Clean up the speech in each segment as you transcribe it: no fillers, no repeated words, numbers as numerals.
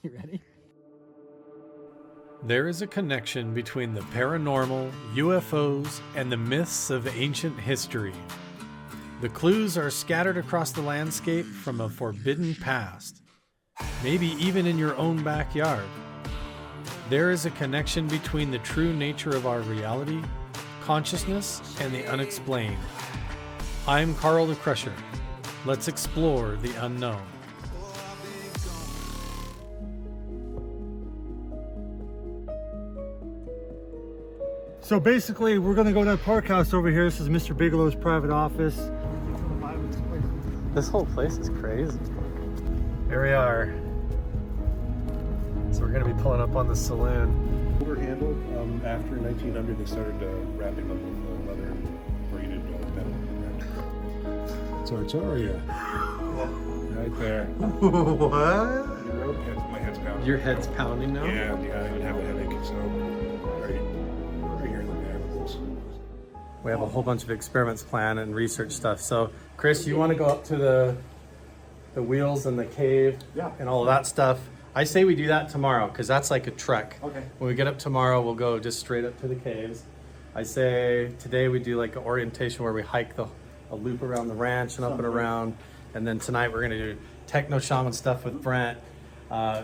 You ready? There is a connection between the paranormal, UFOs, and the myths of ancient history. The clues are scattered across the landscape from a forbidden past, maybe even in your own backyard. There is a connection between the true nature of our reality, consciousness, and the unexplained. I'm Carl the Crusher. Let's explore the unknown. So basically, we're going to go to that park house over here. This is Mr. Bigelow's private office. This whole place is crazy. Here we are. So we're going to be pulling up on the saloon. Overhandled. After 1900, they started wrapping up with leather and braided metal. So Artoria. Right there. What? My head's pounding. Your head's pounding now? Yeah, I even have a headache. So right here in the back. We have a whole bunch of experiments planned and research stuff. So, Chris, you want to go up to the wheels and the cave and all of that stuff? I say we do that tomorrow because that's like a trek. Okay. When we get up tomorrow, we'll go just straight up to the caves. I say today we do like an orientation where we hike a loop around the ranch and up and around. And then tonight we're going to do techno shaman stuff with Brent.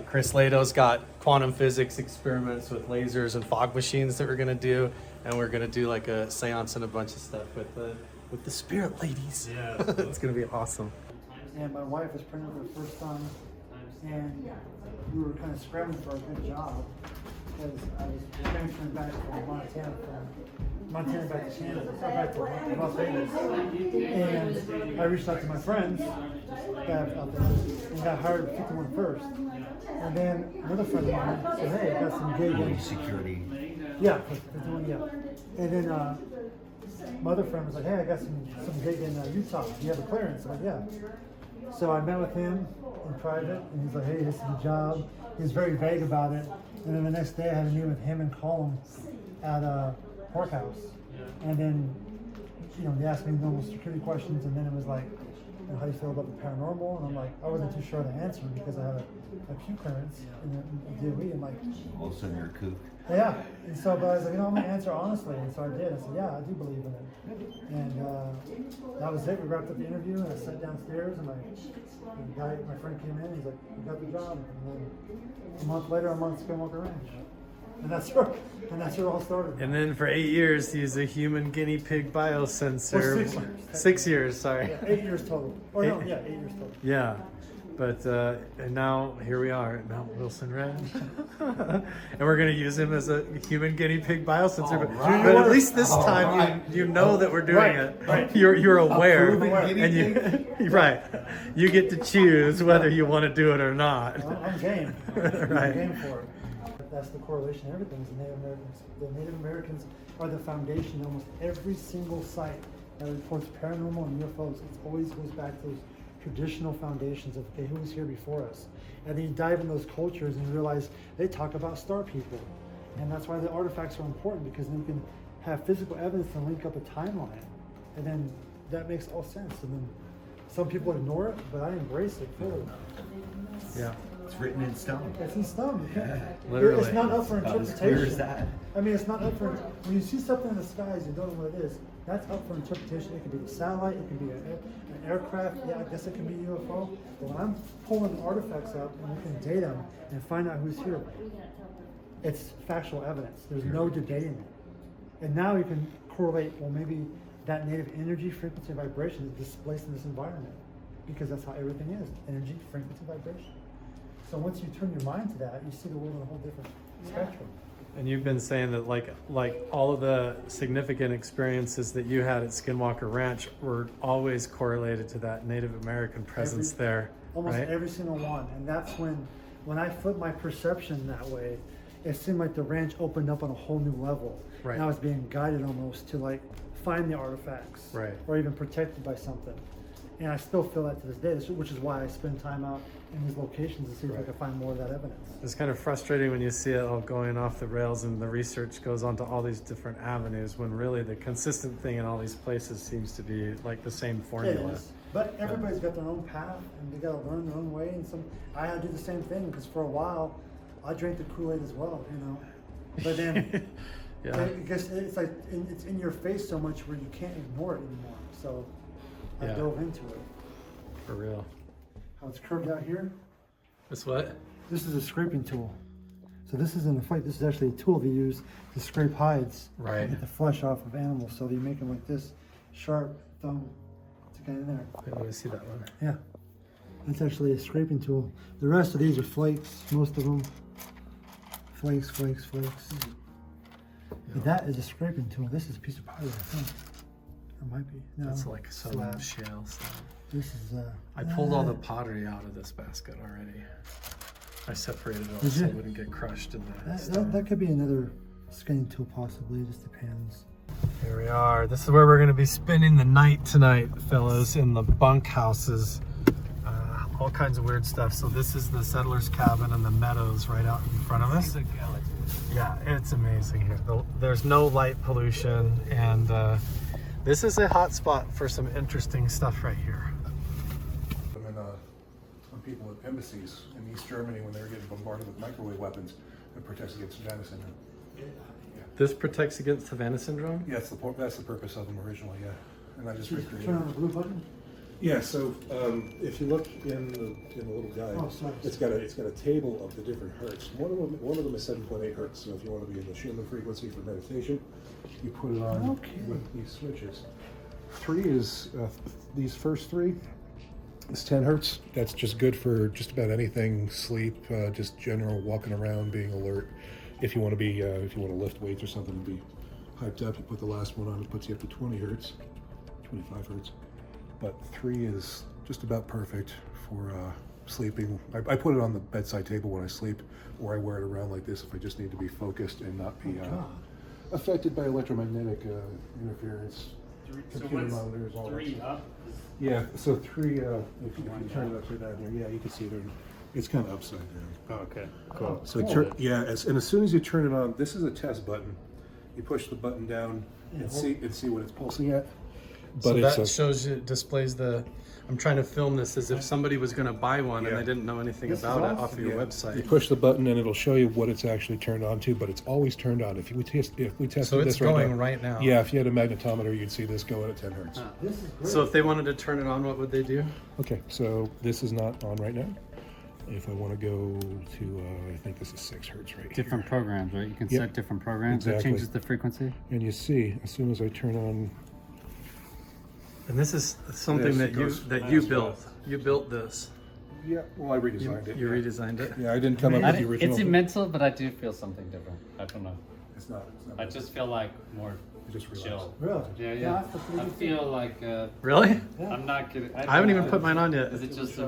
Chris Lado's got quantum physics experiments with lasers and fog machines that we're going to do. And we're going to do like a seance and a bunch of stuff with the spirit ladies. Yeah. It's going to be awesome. And my wife was pregnant with her first son, and we were kind of scrambling for a good job because I was transferring back from Montana back to Canada, back to Las Vegas. And I reached out to my friends that out there and got hired at 51 first. And then another friend of mine said, hey, I got some gig in security. Yeah, 51, yeah. And then my other friend was like, hey, I got some gig in Utah. Do you have a clearance? I'm like, yeah. So I met with him in private, and he's like, hey, this is the job. He was very vague about it. And then the next day I had a meeting with him and Colm at a park house. And then, they asked me normal security questions, and then it was like, how do you feel about the paranormal? And I'm like, I wasn't too sure how to answer because I had a Q clearance in the DOE. I'm like, All of a sudden you're a kook. yeah. And so, but I was like, I'm going to answer honestly. And so I did. I said, yeah, I do believe in it. And that was it. We wrapped up the interview, and I sat downstairs, and my friend came in, he's like, you got the job. And then a month later, I'm on Skinwalker Ranch. And that's where it all started. And then for 8 years, he's a human guinea pig biosensor. Well, 6 years. 6 years, sorry. Yeah, 8 years total. Or no, 8 years total. Yeah. But, and now here we are at Mount Wilson Ranch. And we're going to use him as a human guinea pig biosensor. But at least this time you know that we're doing it. Right. You're aware. And you get to choose whether you want to do it or not. Well, I'm game. Right. I'm game for it. That's the correlation. Everything is the Native Americans. The Native Americans are the foundation of almost every single site that reports paranormal and UFOs. It always goes back to those traditional foundations of, okay, who was here before us? And then you dive in those cultures and you realize they talk about star people. And that's why the artifacts are important, because then you can have physical evidence to link up a timeline. And then that makes all sense. And then some people ignore it, but I embrace it fully. Yeah. It's written in stone. It's in stone. Literally. It's not up for About as interpretation. clear as that. I mean, it's not up for, when you see something in the skies, you don't know what it is. That's up for interpretation. It could be a satellite, it could be an aircraft. Yeah, I guess it can be UFO. But when I'm pulling artifacts up and we can date them and find out who's here, it's factual evidence. There's no debating it. And now you can correlate, well, maybe that native energy, frequency, vibration is displaced in this environment, because that's how everything is: energy, frequency, vibration. So once you turn your mind to that, you see the world in a whole different spectrum. And you've been saying that like all of the significant experiences that you had at Skinwalker Ranch were always correlated to that Native American presence there, Almost right? every single one. And that's when I flipped my perception that way, it seemed like the ranch opened up on a whole new level. Right. And I was being guided almost to like find the artifacts. Right. Or even protected by something. And I still feel that to this day, which is why I spend time out in these locations to see if I can find more of that evidence. It's kind of frustrating when you see it all going off the rails and the research goes on to all these different avenues, when really the consistent thing in all these places seems to be like the same formula. It is. But everybody's got their own path, and they gotta learn their own way. And I had to do the same thing because for a while, I drank the Kool-Aid as well, you know. But then, Yeah. I guess it's like it's in your face so much where you can't ignore it anymore. So I dove into it. For real. How it's curved out here. This what? This is a scraping tool. So this isn't a fight. This is actually a tool they use to scrape hides. Right. And get the flesh off of animals. So you make them like this, sharp thumb to get in there. Wait, let me see that one. Yeah. That's actually a scraping tool. The rest of these are flakes, most of them. Flakes. But that is a scraping tool. This is a piece of pottery, I think. It might be. No. That's like some slab. shale stuff. This is I pulled all the pottery out of this basket already. I separated it all Did so you? it wouldn't get crushed in the that could be another skinning tool possibly. It just depends. Here we are. This is where we're going to be spending the night tonight, fellas, in the bunk houses. All kinds of weird stuff. So this is the settler's cabin and the meadows right out in front of us. Yeah, it's amazing here. There's no light pollution, and this is a hot spot for some interesting stuff right here. On people at embassies in East Germany when they were getting bombarded with microwave weapons, it protects against Savannah syndrome. This protects against Savannah syndrome? Yeah, that's the purpose of them originally, yeah. And I just recreated Turn on it. the blue button. Yeah, so if you look in the little guide, Oh, sorry. it's got a table of the different hertz. One of them is 7.8 hertz. So if you want to be in the Schumann frequency for meditation, you put it on with these switches. 3 is these first 3. It's 10 hertz. That's just good for just about anything: sleep, just general walking around, being alert. If you want to be, if you want to lift weights or something and be hyped up, you put the last one on. It puts you up to 20 hertz, 25 hertz. But 3 is just about perfect for sleeping. I put it on the bedside table when I sleep, or I wear it around like this if I just need to be focused and not be affected by electromagnetic interference. Computer monitors, all 3 that. up? Yeah, so 3, if you turn it upside down here, yeah, you can see there. It's kind of upside down. Oh, okay, cool. So and as soon as you turn it on, this is a test button. You push the button down and see what it's pulsing at. But so that shows you, displays the, I'm trying to film this as if somebody was going to buy one and they didn't know anything about it off of your website. You push the button and it'll show you what it's actually turned on to, but it's always turned on. If we tested so it's this going right now. Yeah, if you had a magnetometer, you'd see this going at 10 hertz. This is great. So if they wanted to turn it on, what would they do? Okay, so this is not on right now. If I want to go to, I think this is 6 hertz right here. Different programs, right? You can set different programs. That Exactly. changes the frequency. And you see, as soon as I turn on, And this is something that you built. You built this. yeah, well, I redesigned it. You redesigned it. Yeah, I didn't come up with the original. It's mental, but I do feel something different. I don't know. It's not. I just feel like more just relax. chill. Really? Yeah. that's a pretty I good feel like Really? I'm not getting. I haven't even put mine on yet. Is it just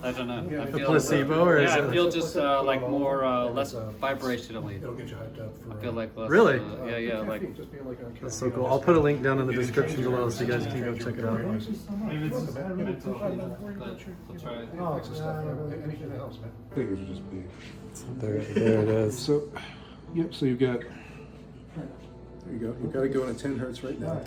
I don't know. I The feel placebo, or is I it? feel just like more less vibrationally. It'll get you hyped up for. I feel like less. Really? Yeah, like. Just being like on camera. That's so cool. I'll put a link down in the description below so you guys can go check it out. Thank you so much. Maybe it's just I really mental. appreciate it. We'll try it. Oh, Flex stuff, anything that helps, man. Figures are just big. There it is. So, yep. So you've got. There you go. You've got it going at 10 hertz right now.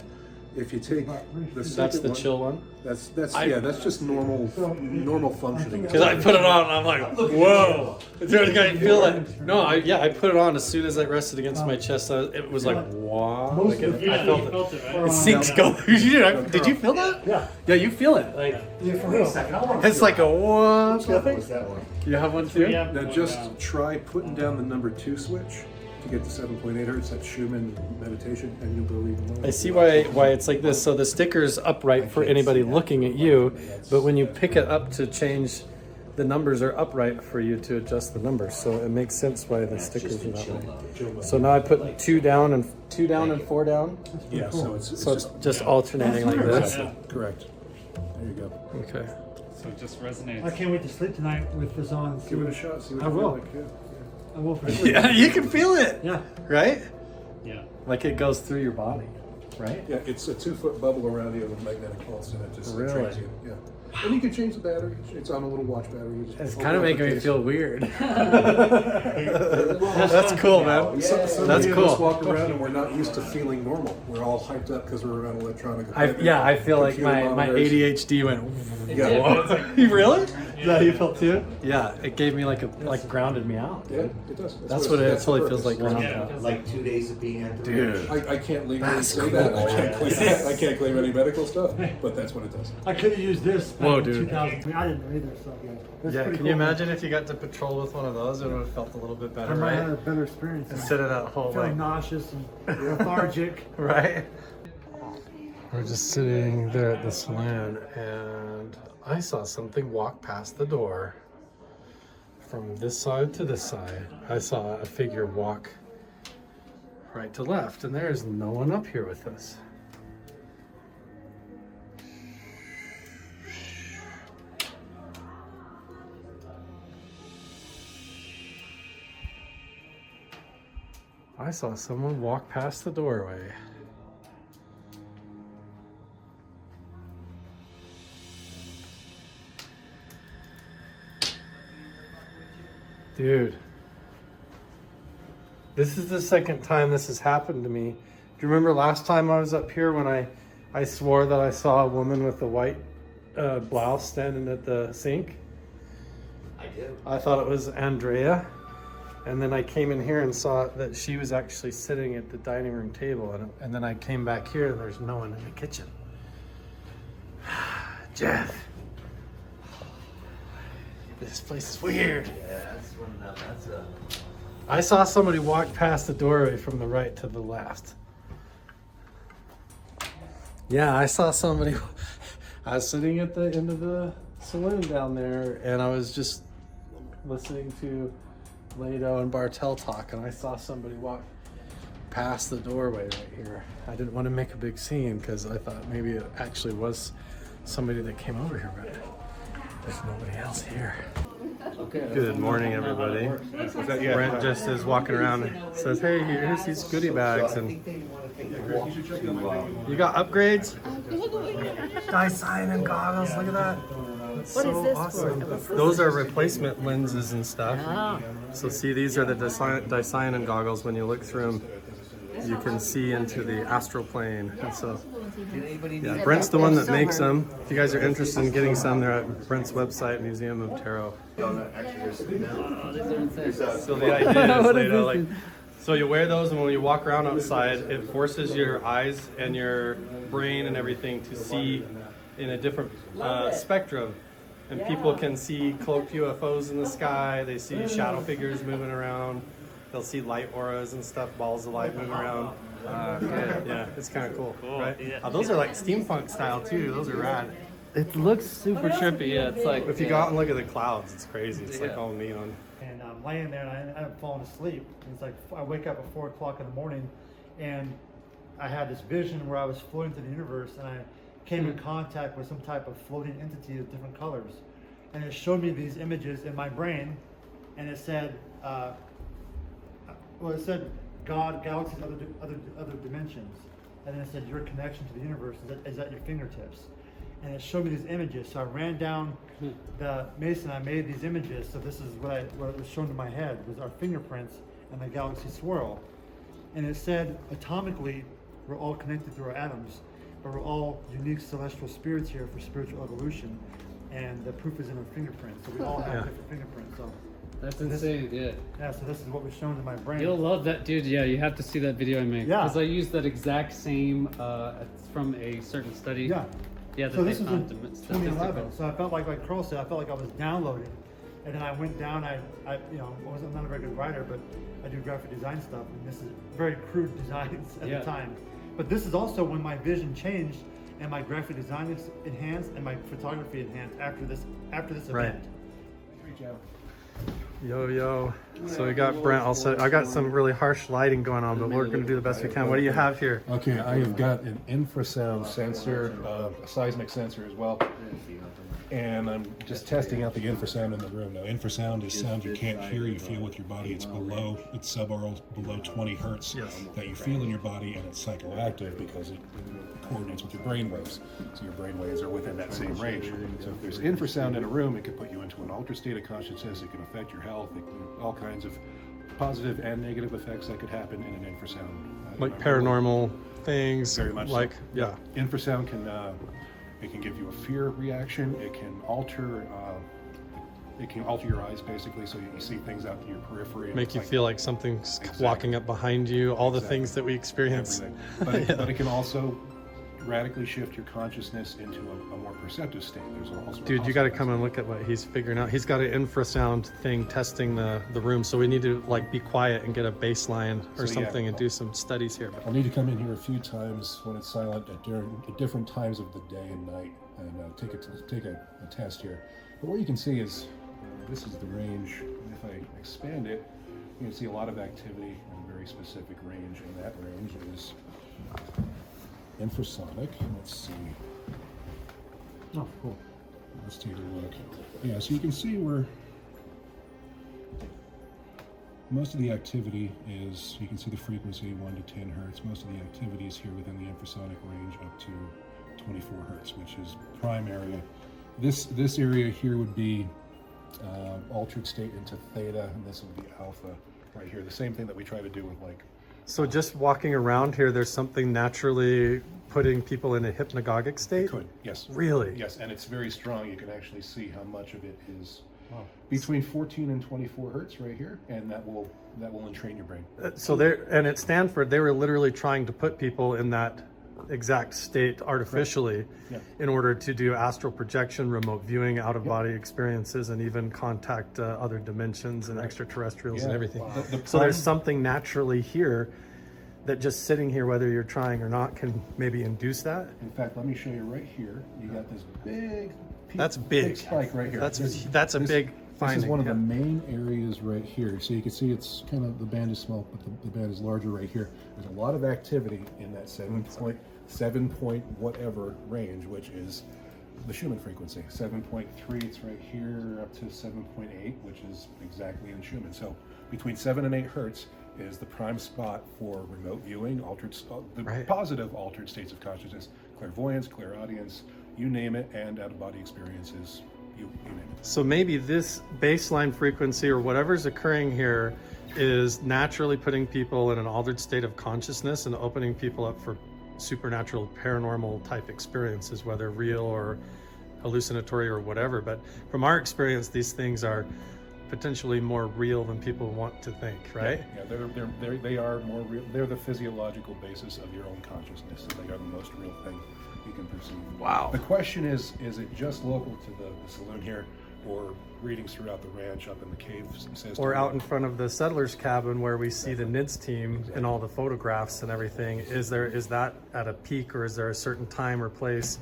If you take the second That's the one, chill one. That's just normal functioning. Because I put it on and I'm like, whoa. Dude, I feel it. No, I put it on as soon as I rested against my chest. It was like, wow. Like I felt it. It sinks go. Did you feel that? Yeah. Yeah, you feel it. Like Yeah, for real. it's like a whoa. That one. You have one too? Now just try putting down the number 2 switch to get to 7.8 hertz. That's Schumann meditation, and you'll go even lower. I see why it's like this. So the sticker's upright for anybody looking at you, but when you pick it up to change, the numbers are upright for you to adjust the numbers. So it makes sense why the stickers are that way. So now I put 2 down and 4 down. Yeah, so So it's just alternating like this. correct. There you go. Okay. So it just resonates. I can't wait to sleep tonight with this on. Give it a shot. See what I you feel will. like. Yeah. I will for sure. Yeah, you can feel it. Yeah. Right? Yeah. Like it goes through your body, right? Yeah, it's a 2-foot bubble around you with a magnetic pulse in it. Just Really? trains you. Yeah. And you can change the battery. It's on a little watch battery. You just It's open kind of up the making me case. feel weird. That's cool, man. So That's many of us cool. walk around and we're not used to feeling normal. We're all hyped up because we're around electronic equipment. I feel like computer my monitors. ADHD went. Yeah. Whoa. You really? Is that how you felt too? Yeah, it gave me like grounded me out. Yeah, it does. That's what it totally the feels like purpose. grounded out. Like 2 days of being at the Dude. ranch. I can't legally say that. I can't claim any medical stuff, but that's what it does. I could have used this back Whoa, in dude. 2000. I mean, I didn't know either, so yeah. That's Yeah, pretty can you cool. imagine if you got to patrol with one of those? It would have felt a little bit I better, might have had a right? better experience. Instead of that whole feeling like, nauseous and lethargic. right? We're just sitting there at the saloon, and I saw something walk past the door from this side to this side. I saw a figure walk right to left, and there's no one up here with us. I saw someone walk past the doorway. Dude, this is the second time this has happened to me. Do you remember last time I was up here when I swore that I saw a woman with a white blouse standing at the sink? I did. I thought it was Andrea. And then I came in here and saw that she was actually sitting at the dining room table. And then I came back here and there's no one in the kitchen. Jeff. This place is weird. Yeah, that's a... I saw somebody walk past the doorway from the right to the left. Yeah, I saw somebody. I was sitting at the end of the saloon down there, and I was just listening to Lado and Bartel talk, and I saw somebody walk past the doorway right here. I didn't want to make a big scene because I thought maybe it actually was somebody that came over here, but there's nobody else here. Good morning, everybody. Brent just is walking around and says, hey, here's these goodie bags. And you got upgrades? Dyson goggles, look at that. That's What is so this awesome. for? Those are replacement lenses and stuff. So see, these are the Dyson goggles. When you look through them, you can see into the astral plane. And so, yeah, Brent's the one that makes them. If you guys are interested in getting some, they're at Brent's website, Museum of Tarot. So the idea is, you know, like, so you wear those, and when you walk around outside, it forces your eyes and your brain and everything to see in a different spectrum. And people can see cloaked UFOs in the sky. They see shadow figures moving around. They'll see light auras and stuff, balls of light moving around. Yeah, it's kind of cool, right? Yeah. Those are like steampunk style too. Those are rad. It looks super trippy. Yeah, it's like If you go out and look at the clouds, it's crazy. It's like Yeah. all neon. And I'm laying there and I end up falling asleep. It's like I wake up at 4 o'clock in the morning, and I had this vision where I was floating through the universe, and I came in contact with some type of floating entity of different colors, and it showed me these images in my brain, and it said, it said God, galaxies, other dimensions, and then it said your connection to the universe is at your fingertips. And it showed me these images. So I ran down the Mason. I made these images. So this is what was shown to my head was our fingerprints and the galaxy swirl. And it said atomically, we're all connected through our atoms, but we're all unique celestial spirits here for spiritual evolution. And the proof is in our fingerprints. So we all have different fingerprints. So that's insane. Yeah. yeah. So this is what was shown to my brain. You'll love that, dude. Yeah, you have to see that video I made. Yeah. Because I used that exact same. It's from a certain study. Yeah. Yeah. That So they this was found in statistical. 2011. So I felt like Carl said, I felt like I was downloading. And then I went down, I'm not a very good writer, but I do graphic design stuff. And this is very crude designs at the time. But this is also when my vision changed and my graphic design is enhanced and my photography enhanced after this event. Yo, yo. So we got Brent also. I got some really harsh lighting going on, but we're going to do the best we can. What do you have here? Okay, I have got an infrasound sensor, a seismic sensor as well. And I'm just testing out the infrasound in the room. Now, infrasound is sound you can't hear, you feel with your body. It's subaural, below 20 hertz that you feel in your body, and it's psychoactive because it coordinates with your brain waves. So your brain waves are within that same range. So if there's infrasound in a room, it can put you into an altered state of consciousness. It can affect your health. It can, all kinds of positive and negative effects that could happen in an infrasound. Like paranormal things. Very much. Like, so. yeah. Infrasound can it can give you a fear reaction. It can alter your eyes basically, so you see things out in your periphery. Make you feel like something's walking up behind you. All the things that we experience. But it can also radically shift your consciousness into a more perceptive state. There's also Dude, you got to come and look at what he's figuring out. He's got an infrasound thing testing the room, so we need to like be quiet and get a baseline or something and do some studies here. I'll need to come in here a few times when it's silent at different times of the day and night, and take a test here. But what you can see is this is the range. If I expand it, you can see a lot of activity in a very specific range, and that range is infrasonic. Let's see. Oh, cool. Let's take a look. Yeah, so you can see where most of the activity is. You can see the frequency 1 to 10 hertz. Most of the activity is here within the infrasonic range up to 24 hertz, which is prime area. This area here would be altered state into theta, and this would be alpha right here. The same thing that we try to do with like. So just walking around here, there's something naturally putting people in a hypnagogic state? It could, yes. Really? Yes, and it's very strong. You can actually see how much of it is between 14 and 24 hertz right here, and that will entrain your brain. So there, and at Stanford, they were literally trying to put people in that exact state artificially in order to do astral projection, remote viewing, out-of-body experiences, and even contact other dimensions and extraterrestrials and everything. So there's something naturally here that just sitting here, whether you're trying or not, can maybe induce that. In fact, let me show you right here. You got this big big spike right here. That's a big finding. This is one of the main areas right here. So you can see it's kind of, the band is small, but the band is larger right here. There's a lot of activity in that 7 point whatever range, which is the Schumann frequency. 7.3, it's right here, up to 7.8, which is exactly in Schumann. So between 7 and 8 hertz is the prime spot for remote viewing, positive altered states of consciousness, clairvoyance, clairaudience, you name it, and out-of-body experiences, you name it. So maybe this baseline frequency or whatever's occurring here is naturally putting people in an altered state of consciousness and opening people up for supernatural, paranormal type experiences, whether real or hallucinatory or whatever. But from our experience, these things are potentially more real than people want to think, right? Yeah, they are more real. They're the physiological basis of your own consciousness, and they are the most real thing you can perceive. Wow. The question is it just local to the saloon here, or readings throughout the ranch, up in the cave system? Or out in front of the settlers cabin where we see the NIDS team and all the photographs and everything. Is that at a peak, or is there a certain time or place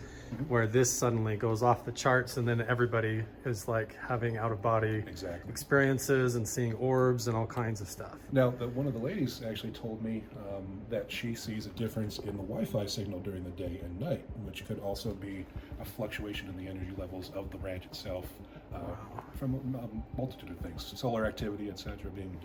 where this suddenly goes off the charts and then everybody is like having out-of-body experiences and seeing orbs and all kinds of stuff? Now, one of the ladies actually told me that she sees a difference in the Wi-Fi signal during the day and night, which could also be a fluctuation in the energy levels of the ranch itself, from a multitude of things, solar activity, etc. being,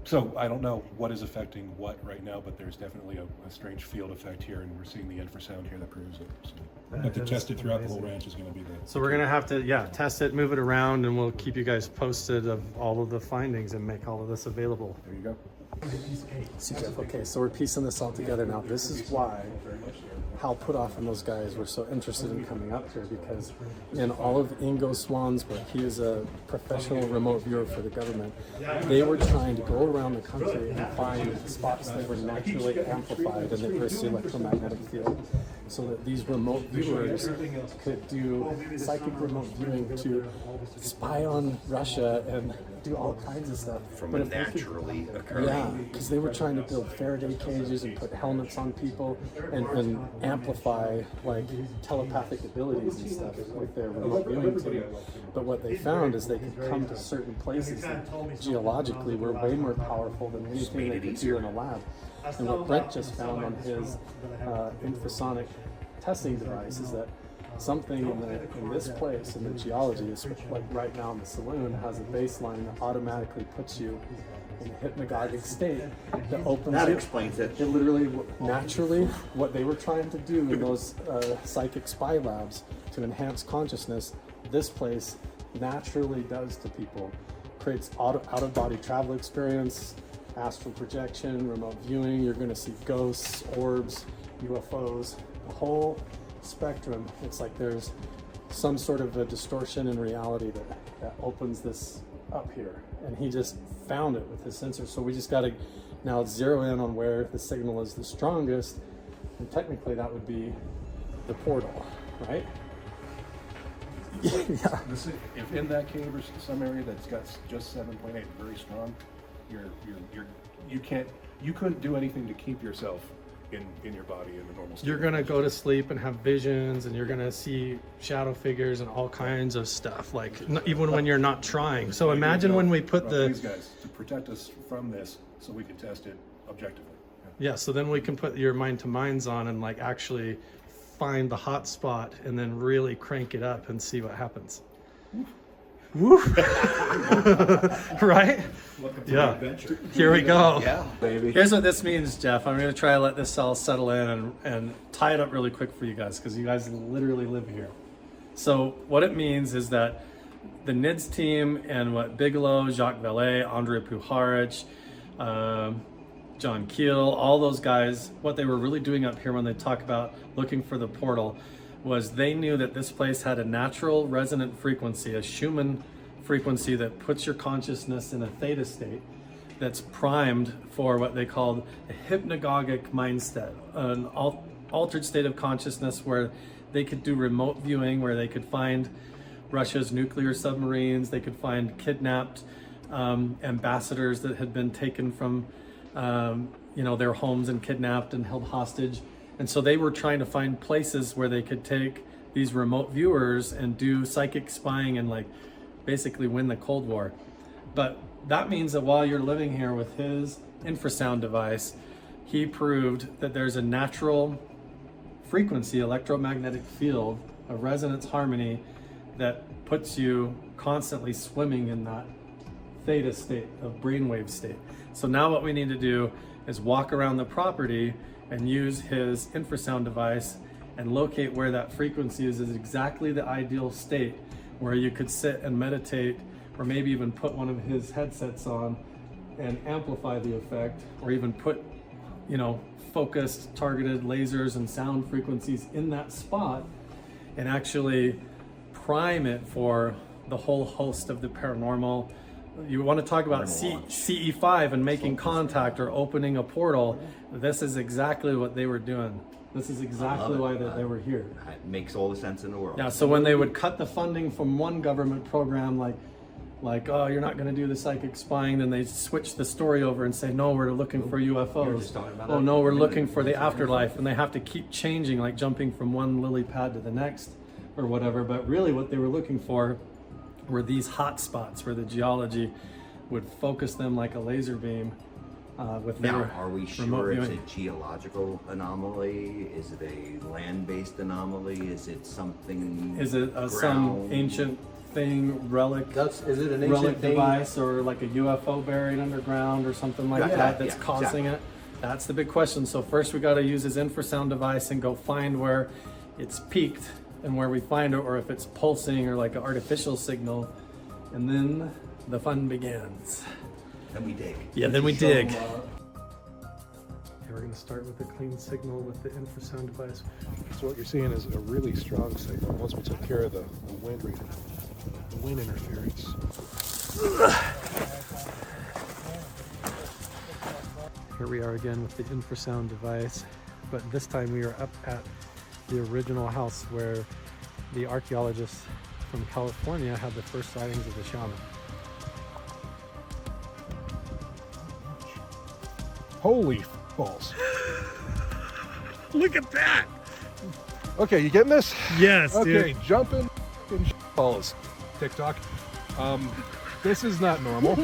so I don't know what is affecting what right now, but there's definitely a strange field effect here, and we're seeing the infrasound here that proves it. So we'll have to test it throughout the whole ranch. Is going to be the. So we're going to have to, test it, move it around, and we'll keep you guys posted of all of the findings and make all of this available. There you go. See, Jeff, okay, so we're piecing this all together now. This is why Hal Putoff and those guys were so interested in coming up here, because in all of Ingo Swan's work, he is a professional remote viewer for the government. They were trying to go around the country and find spots that were naturally amplified in the Earth's electromagnetic field, so that these remote viewers could do psychic remote viewing to spy on Russia and do all kinds of stuff. From But a if they could- naturally occurring. Yeah, because they were trying to build Faraday cages and put helmets on people and amplify like telepathic abilities and stuff with their remote viewing team. But what they found is they could come to certain places that geologically were way more powerful than anything they could do in a lab. And what Brent just found on his infrasonic testing device is that something in this place, in the geology, is like right now in the saloon, has a baseline that automatically puts you in a hypnagogic state that opens That it. explains it. It literally, naturally, what they were trying to do in those psychic spy labs to enhance consciousness, this place naturally does to people. Creates out-of-body travel experience, astral projection, remote viewing. You're going to see ghosts, orbs, UFOs, the whole spectrum. It's like there's some sort of a distortion in reality that opens this up here, and he just found it with his sensor. So we just got to now zero in on where the signal is the strongest, and technically that would be the portal, right? Yeah. If in that cave or some area that's got just 7.8 very strong, you couldn't do anything to keep yourself in your body in the normal state. You're gonna go to sleep and have visions, and you're gonna see shadow figures and all kinds of stuff, like even when you're not trying. So imagine when we put these guys to protect us from this, so we can test it objectively. Yeah, so then we can put your mind to minds on and like actually find the hot spot and then really crank it up and see what happens. Woo! Right? Yeah. Here we go. Yeah, baby. Here's what this means, Jeff. I'm going to try to let this all settle in and tie it up really quick for you guys, because you guys literally live here. So what it means is that the NIDS team and what Bigelow, Jacques Vallée, André Puharich, John Keel, all those guys, what they were really doing up here when they talk about looking for the portal was they knew that this place had a natural resonant frequency, a Schumann frequency that puts your consciousness in a theta state that's primed for what they called a hypnagogic mindset, an altered state of consciousness where they could do remote viewing, where they could find Russia's nuclear submarines, they could find kidnapped ambassadors that had been taken from their homes and kidnapped and held hostage. And so they were trying to find places where they could take these remote viewers and do psychic spying and like basically win the Cold War. But that means that while you're living here with his infrasound device, he proved that there's a natural frequency, electromagnetic field, a resonance harmony that puts you constantly swimming in that theta state of brainwave state. So now what we need to do is walk around the property and use his infrasound device and locate where that frequency is exactly the ideal state where you could sit and meditate, or maybe even put one of his headsets on and amplify the effect, or even put, focused, targeted lasers and sound frequencies in that spot and actually prime it for the whole host of the paranormal. You want to talk about CE5 and making contact or opening a portal. This is exactly what they were doing. This is exactly why they were here. It makes all the sense in the world. Yeah, so when they would cut the funding from one government program, like oh, you're not going to do the psychic spying, then they switch the story over and say, no, we're looking for UFOs. Oh, no, we're looking for the afterlife. And they have to keep changing, like jumping from one lily pad to the next or whatever. But really what they were looking for were these hot spots where the geology would focus them like a laser beam with their Now, are we remote sure it's viewing. a geological anomaly? Is it a land-based anomaly? Is it something? Is it some ancient thing, relic? Is it an relic ancient thing? device, or like a UFO buried underground or something like that that's causing it? That's the big question. So first we got to use his infrasound device and go find where it's peaked and where we find it, or if it's pulsing or like an artificial signal, and then the fun begins. Then we dig. Yeah, then we dig. Okay, we're going to start with a clean signal with the infrasound device. So what you're seeing is a really strong signal. Once we took care of the wind interference. Here we are again with the infrasound device, but this time we are up at the original house where the archaeologists from California had the first sightings of the shaman. Holy balls. Look at that. Okay, you getting this? Yes, Okay, dude. jumping balls. TikTok. This is not normal.